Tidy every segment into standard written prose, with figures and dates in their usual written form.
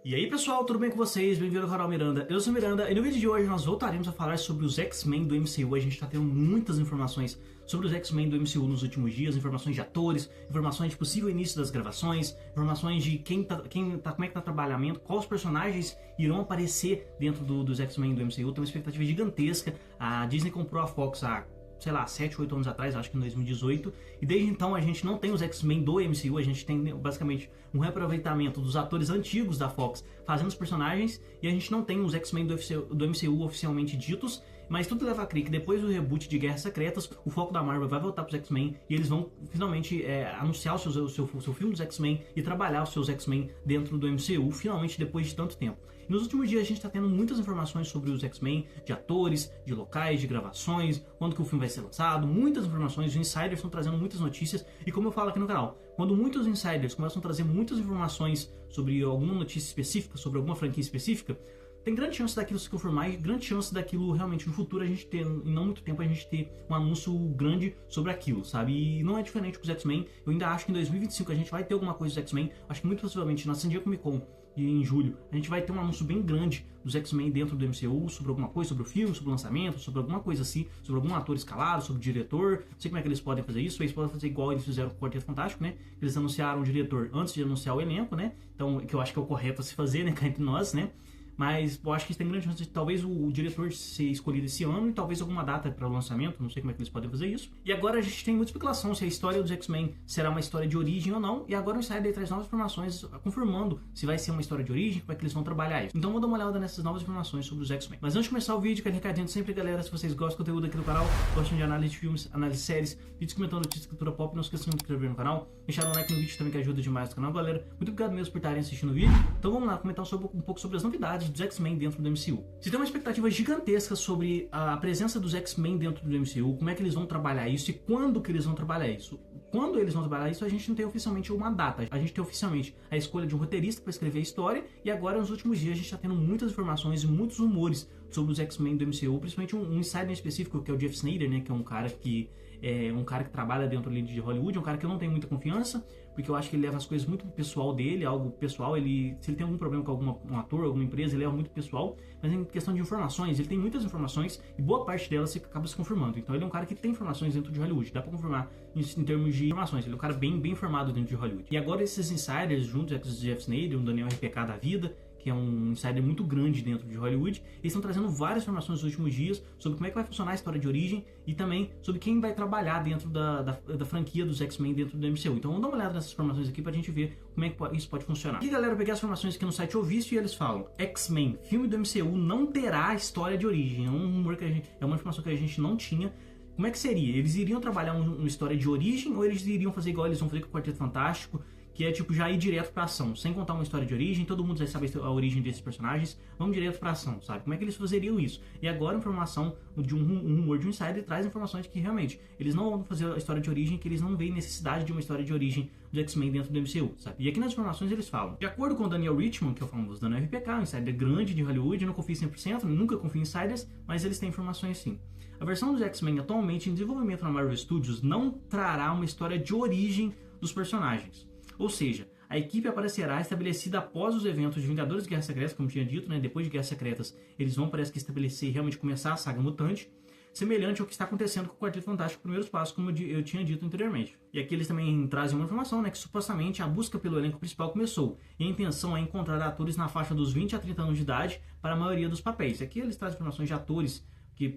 E aí pessoal, tudo bem com vocês? Bem-vindo ao canal Miranda, eu sou Miranda e no vídeo de hoje nós voltaremos a falar sobre os X-Men do MCU. A gente está tendo muitas informações sobre os X-Men do MCU nos últimos dias, informações de atores, informações de possível início das gravações, informações de como é que tá o trabalhamento, quais personagens irão aparecer dentro dos X-Men do MCU. Tem uma expectativa gigantesca. A Disney comprou a Fox há, sei lá, 7, 8 anos atrás, acho que em 2018, e desde então a gente não tem os X-Men do MCU, a gente tem basicamente um reaproveitamento dos atores antigos da Fox fazendo os personagens, e a gente não tem os X-Men do MCU oficialmente ditos, mas tudo leva a crer que depois do reboot de Guerras Secretas, o foco da Marvel vai voltar para os X-Men e eles vão finalmente anunciar o seu filme dos X-Men e trabalhar os seus X-Men dentro do MCU, finalmente depois de tanto tempo. E nos últimos dias a gente está tendo muitas informações sobre os X-Men, de atores, de locais, de gravações, quando que o filme vai ser lançado, muitas informações, os insiders estão trazendo muitas notícias, e como eu falo aqui no canal, quando muitos insiders começam a trazer muitas informações sobre alguma notícia específica, sobre alguma franquia específica, tem grande chance daquilo se confirmar e grande chance daquilo realmente no futuro a gente ter, em não muito tempo, a gente ter um anúncio grande sobre aquilo, sabe? E não é diferente com os X-Men. Eu ainda acho que em 2025 a gente vai ter alguma coisa dos X-Men. Acho que muito possivelmente na San Diego Comic Con em julho a gente vai ter um anúncio bem grande dos X-Men dentro do MCU, sobre alguma coisa, sobre o filme, sobre o lançamento, sobre alguma coisa assim, sobre algum ator escalado, sobre o diretor. Não sei como é que eles podem fazer isso. Eles podem fazer igual eles fizeram com o Quarteto Fantástico, né? Eles anunciaram o diretor antes de anunciar o elenco, né? Então, que eu acho que é o correto a se fazer, né? Cá entre nós, né? Mas eu acho que tem grande chance de talvez o diretor ser escolhido esse ano e talvez alguma data para o lançamento, não sei como é que eles podem fazer isso. E agora a gente tem muita especulação se a história dos X-Men será uma história de origem ou não, e agora o Insider traz novas informações confirmando se vai ser uma história de origem, como é que eles vão trabalhar isso. Então vou dar uma olhada nessas novas informações sobre os X-Men. Mas antes de começar o vídeo, quero recadinho sempre, galera, se vocês gostam do conteúdo aqui do canal, gostam de análise de filmes, análise de séries, vídeos comentando notícias de cultura pop, não esqueçam de se inscrever no canal, deixar um like no vídeo também que ajuda demais o canal, galera. Muito obrigado mesmo por estarem assistindo o vídeo. Então vamos lá comentar um pouco sobre as novidades dos X-Men dentro do MCU. Se tem uma expectativa gigantesca sobre a presença dos X-Men dentro do MCU, como é que eles vão trabalhar isso e quando que eles vão trabalhar isso. Quando eles vão trabalhar isso, a gente não tem oficialmente uma data. A gente tem oficialmente a escolha de um roteirista para escrever a história, e agora nos últimos dias a gente está tendo muitas informações e muitos rumores sobre os X-Men do MCU, principalmente um insider específico que é o Jeff Sneider, né, que é um cara que trabalha dentro ali de Hollywood, é um cara que eu não tenho muita confiança, porque eu acho que ele leva as coisas muito pro pessoal dele, algo pessoal. Se ele tem algum problema com um ator, alguma empresa, ele leva muito pessoal, mas em questão de informações, ele tem muitas informações e boa parte delas acaba se confirmando. Então ele é um cara que tem informações dentro de Hollywood, dá pra confirmar em termos de informações, ele é um cara bem informado dentro de Hollywood. E agora esses insiders, juntos com o Jeff Sneider, um Daniel RPK da vida, que é um insider muito grande dentro de Hollywood, eles estão trazendo várias informações nos últimos dias sobre como é que vai funcionar a história de origem e também sobre quem vai trabalhar dentro da franquia dos X-Men dentro do MCU. Então vamos dar uma olhada nessas informações aqui pra gente ver como é que isso pode funcionar. E galera, eu peguei as informações aqui no site Ovisto e eles falam: X-Men, filme do MCU, não terá história de origem. É um rumor é uma informação que a gente não tinha. Como é que seria? Eles iriam trabalhar uma história de origem ou eles iriam fazer igual eles vão fazer com o Quarteto Fantástico, que é tipo já ir direto pra ação, sem contar uma história de origem, todo mundo já sabe a origem desses personagens, vamos direto pra ação, sabe? Como é que eles fazeriam isso? E agora a informação de um rumor de um insider traz informações de que realmente eles não vão fazer a história de origem, que eles não veem necessidade de uma história de origem do X-Men dentro do MCU, sabe? E aqui nas informações eles falam: de acordo com o Daniel Richmond, que é o famoso Daniel RPK, um insider grande de Hollywood, eu não confio 100%, nunca confio em insiders, mas eles têm informações sim. A versão dos X-Men atualmente em desenvolvimento na Marvel Studios não trará uma história de origem dos personagens. Ou seja, a equipe aparecerá estabelecida após os eventos de Vingadores Guerras Secretas, como tinha dito, né? Depois de Guerras Secretas, eles vão, parece que, estabelecer e realmente começar a saga mutante, semelhante ao que está acontecendo com o Quarteto Fantástico Primeiros Passos, como eu tinha dito anteriormente. E aqui eles também trazem uma informação, né, que supostamente a busca pelo elenco principal começou, e a intenção é encontrar atores na faixa dos 20 a 30 anos de idade para a maioria dos papéis. Aqui eles trazem informações de atores que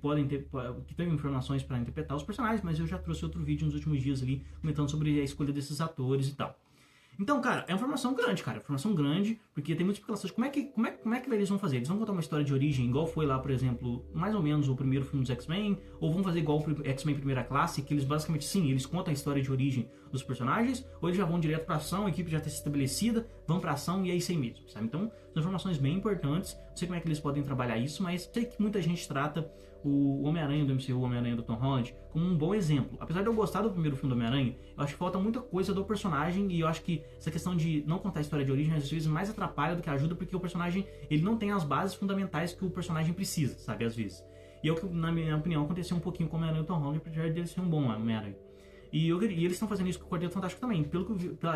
têm informações para interpretar os personagens, mas eu já trouxe outro vídeo nos últimos dias ali, comentando sobre a escolha desses atores e tal. Então, cara, é uma informação grande, porque tem muitas especulações. Como é que eles vão fazer? Eles vão contar uma história de origem, igual foi lá, por exemplo, mais ou menos o primeiro filme dos X-Men, ou vão fazer igual o X-Men Primeira Classe, que eles basicamente, sim, eles contam a história de origem dos personagens, ou eles já vão direto pra ação, a equipe já está estabelecida, vão pra ação e é isso aí mesmo, sabe? Então, são informações bem importantes, não sei como é que eles podem trabalhar isso, mas sei que muita gente trata o Homem-Aranha do MCU, o Homem-Aranha do Tom Holland, como um bom exemplo. Apesar de eu gostar do primeiro filme do Homem-Aranha, eu acho que falta muita coisa do personagem, e eu acho que essa questão de não contar a história de origem às vezes mais atrapalha do que ajuda, porque o personagem ele não tem as bases fundamentais que o personagem precisa, sabe, às vezes. E é o que, na minha opinião, aconteceu um pouquinho com o Homem-Aranha do Tom Holland, apesar dele ser um bom Homem-Aranha. E eles estão fazendo isso com o Quarteto Fantástico também.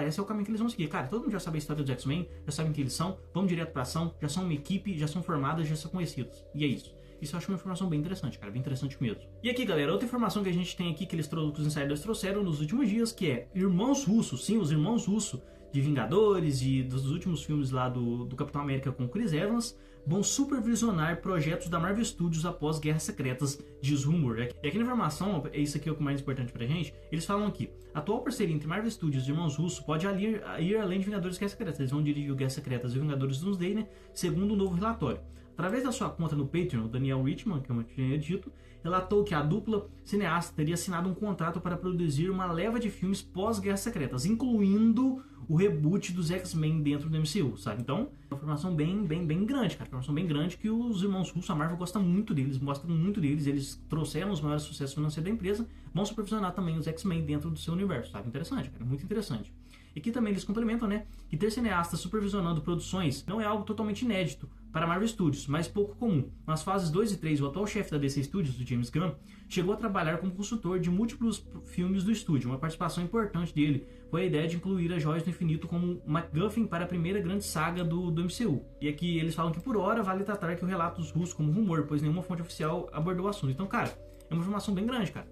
Esse é o caminho que eles vão seguir. Cara, todo mundo já sabe a história dos X-Men, já sabem quem eles são, vão direto pra ação, já são uma equipe, já são formadas, já são conhecidos. E é isso. Isso eu acho uma informação bem interessante, cara, bem interessante mesmo. E aqui, galera, outra informação que a gente tem aqui que os insiders trouxeram nos últimos dias, que é irmãos russos, sim, os irmãos russos de Vingadores e dos últimos filmes lá do Capitão América com Chris Evans, vão supervisionar projetos da Marvel Studios após Guerras Secretas, diz o rumor. E aqui na informação, isso aqui é o mais importante pra gente, eles falam aqui, a atual parceria entre Marvel Studios e Irmãos Russos pode ir além de Vingadores e Guerras Secretas. Eles vão dirigir o Guerras Secretas e Vingadores Doomsday, né, segundo um novo relatório. Através da sua conta no Patreon, o Daniel Richman, que eu tinha dito, relatou que a dupla cineasta teria assinado um contrato para produzir uma leva de filmes pós-Guerras Secretas, incluindo o reboot dos X-Men dentro do MCU, sabe? Então, uma informação bem grande, cara. Uma informação bem grande que os irmãos russos, a Marvel gosta muito deles, mostra muito deles, eles trouxeram os maiores sucessos financeiros da empresa, vão supervisionar também os X-Men dentro do seu universo, sabe? Interessante, cara, muito interessante. E aqui também eles complementam, né, que ter cineastas supervisionando produções não é algo totalmente inédito para a Marvel Studios, mas pouco comum. Nas fases 2 e 3, o atual chefe da DC Studios, o James Gunn, chegou a trabalhar como consultor de múltiplos filmes do estúdio. Uma participação importante dele foi a ideia de incluir as Joias do Infinito como MacGuffin para a primeira grande saga do MCU. E aqui eles falam que por hora vale tratar que o relato dos russos como rumor, pois nenhuma fonte oficial abordou o assunto. Então, cara, é uma informação bem grande, cara.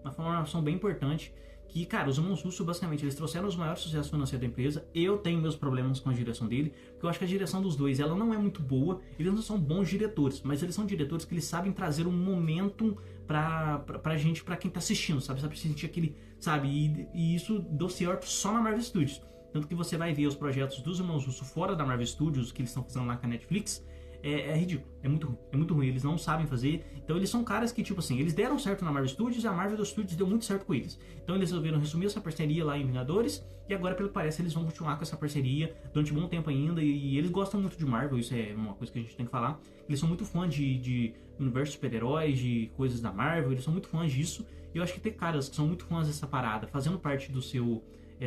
Uma informação bem importante. Que, cara, os irmãos russos, basicamente, eles trouxeram os maiores sucessos financeiros da empresa. Eu tenho meus problemas com a direção dele, porque eu acho que a direção dos dois, ela não é muito boa. Eles não são bons diretores, mas eles são diretores que eles sabem trazer um momentum pra gente, pra quem tá assistindo, sabe? Sabe sentir aquele, sabe? E isso deu certo só na Marvel Studios. Tanto que você vai ver os projetos dos irmãos russos fora da Marvel Studios, que eles estão fazendo lá com a Netflix, é ridículo, é muito ruim, eles não sabem fazer. Então eles são caras que, tipo assim, eles deram certo na Marvel Studios e a Marvel Studios deu muito certo com eles. Então eles resolveram resumir essa parceria lá em Vingadores e agora, pelo que parece, eles vão continuar com essa parceria durante um bom tempo ainda. E eles gostam muito de Marvel, isso é uma coisa que a gente tem que falar. Eles são muito fãs de universo de super-heróis, de coisas da Marvel, eles são muito fãs disso. E eu acho que ter caras que são muito fãs dessa parada, fazendo parte do seu...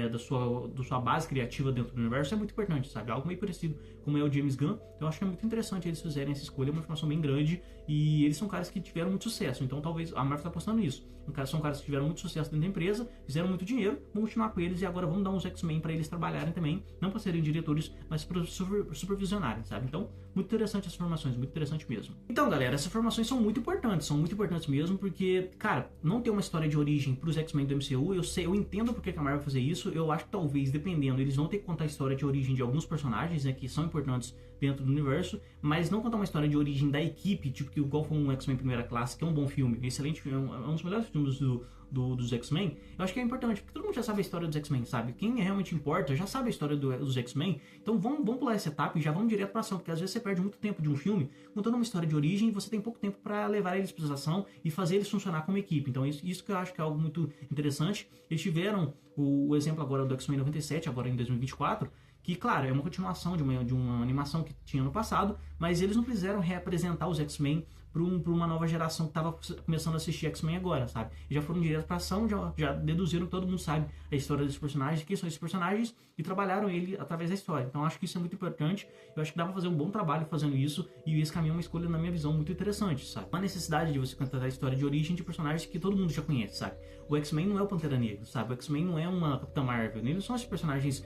da sua base criativa dentro do universo é muito importante, sabe? Algo meio parecido como é o James Gunn. Eu acho que é muito interessante eles fizerem essa escolha, é uma informação bem grande e eles são caras que tiveram muito sucesso, então talvez a Marvel está apostando nisso. São caras que tiveram muito sucesso dentro da empresa, fizeram muito dinheiro, vão continuar com eles e agora vamos dar uns X-Men para eles trabalharem também, não para serem diretores, mas para supervisionarem, sabe? Então, muito interessante essas informações, muito interessante mesmo. Então, galera, essas informações são muito importantes mesmo, porque, cara, não tem uma história de origem para os X-Men do MCU, eu entendo porque a Marvel vai fazer isso. Eu acho que talvez, dependendo, eles vão ter que contar a história de origem de alguns personagens, né, que são importantes dentro do universo, mas não contar uma história de origem da equipe, tipo que igual foi um X-Men Primeira Classe, que é um bom filme, excelente filme, é um dos melhores filmes dos X-Men. Eu acho que é importante, porque todo mundo já sabe a história dos X-Men, sabe? Quem realmente importa já sabe a história dos X-Men, então vamos pular essa etapa e já vamos direto pra ação, porque às vezes você perde muito tempo de um filme contando uma história de origem e você tem pouco tempo para levar eles pra ação e fazer eles funcionar como equipe. Então isso que eu acho que é algo muito interessante. Eles tiveram o exemplo agora do X-Men 97, agora em 2024, que, claro, é uma continuação de uma animação que tinha no passado, mas eles não quiseram reapresentar os X-Men para uma nova geração que estava começando a assistir X-Men agora, sabe? E já foram direto para ação, já deduziram que todo mundo sabe a história desses personagens, quem são esses personagens, e trabalharam ele através da história. Então acho que isso é muito importante, eu acho que dá para fazer um bom trabalho fazendo isso, e esse caminho é uma escolha, na minha visão, muito interessante, sabe? Uma necessidade de você contar a história de origem de personagens que todo mundo já conhece, sabe? O X-Men não é o Pantera Negra, sabe? O X-Men não é uma Capitã Marvel, eles são esses personagens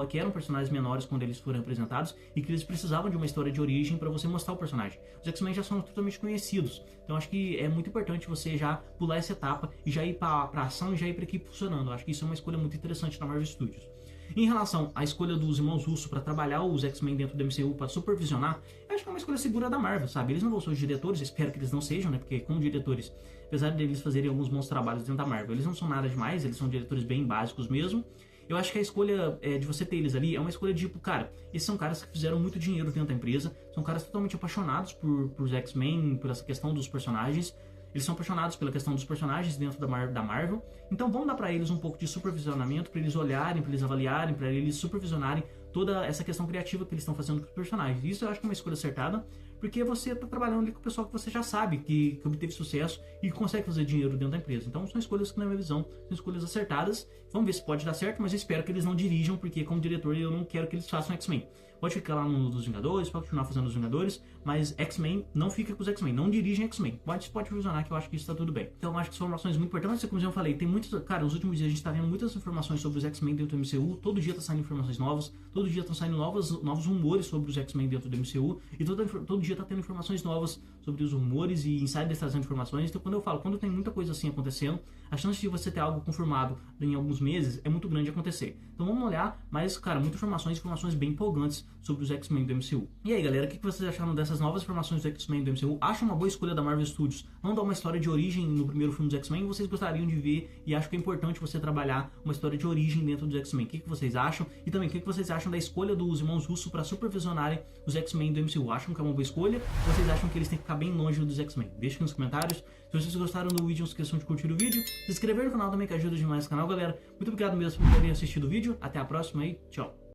que eram personagens menores quando eles foram apresentados e que eles precisavam de uma história de origem para você mostrar o personagem. Os X-Men já são totalmente conhecidos, então acho que é muito importante você já pular essa etapa e já ir para ação e já ir para equipe funcionando. Eu acho que isso é uma escolha muito interessante da Marvel Studios. Em relação à escolha dos irmãos russos para trabalhar os X-Men dentro do MCU, para supervisionar, eu acho que é uma escolha segura da Marvel, sabe? Eles não vão ser os diretores, espero que eles não sejam, né? Porque como diretores, apesar deles fazerem alguns bons trabalhos dentro da Marvel, eles não são nada demais, eles são diretores bem básicos mesmo. Eu acho que a escolha de você ter eles ali é uma escolha de tipo, cara, esses são caras que fizeram muito dinheiro dentro da empresa, são caras totalmente apaixonados por X-Men, por essa questão dos personagens. Eles são apaixonados pela questão dos personagens dentro da Marvel. Então vamos dar pra eles um pouco de supervisionamento, pra eles olharem, pra eles avaliarem, pra eles supervisionarem toda essa questão criativa que eles estão fazendo com os personagens. Isso eu acho que é uma escolha acertada, porque você tá trabalhando ali com o pessoal que você já sabe que obteve sucesso e consegue fazer dinheiro dentro da empresa. Então são escolhas que, na minha visão, são escolhas acertadas. Vamos ver se pode dar certo, mas eu espero que eles não dirijam, porque como diretor eu não quero que eles façam X-Men. Pode ficar lá no dos Vingadores, pode continuar fazendo os Vingadores, mas X-Men não fica com os X-Men, não dirigem X-Men. Pode fusionar, que eu acho que isso tá tudo bem. Então eu acho que são informações muito importantes, como eu falei, tem muitas, cara, nos últimos dias a gente tá vendo muitas informações sobre os X-Men dentro do MCU, todo dia tá saindo informações novas, todo dia estão saindo novos rumores sobre os X-Men dentro do MCU, e todo dia tá tendo informações novas sobre os rumores e insiders trazendo informações. Então quando eu falo, quando tem muita coisa assim acontecendo, a chance de você ter algo confirmado em alguns meses é muito grande de acontecer. Então vamos olhar, mas cara, muitas informações bem empolgantes sobre os X-Men do MCU. E aí galera, o que vocês acharam dessas novas informações do X-Men do MCU? Acham uma boa escolha da Marvel Studios não dar uma história de origem no primeiro filme dos X-Men? Vocês gostariam de ver, e acho que é importante você trabalhar uma história de origem dentro dos X-Men. O que vocês acham? E também, o que vocês acham da escolha dos irmãos Russo para supervisionarem os X-Men do MCU? Acham que é uma boa escolha? Ou vocês acham que eles têm que ficar bem longe dos X-Men? Deixem nos comentários. Se vocês gostaram do vídeo, não se esqueçam de curtir o vídeo, se inscrever no canal também, que ajuda demais o canal, galera. Muito obrigado mesmo por terem assistido o vídeo. Até a próxima e tchau!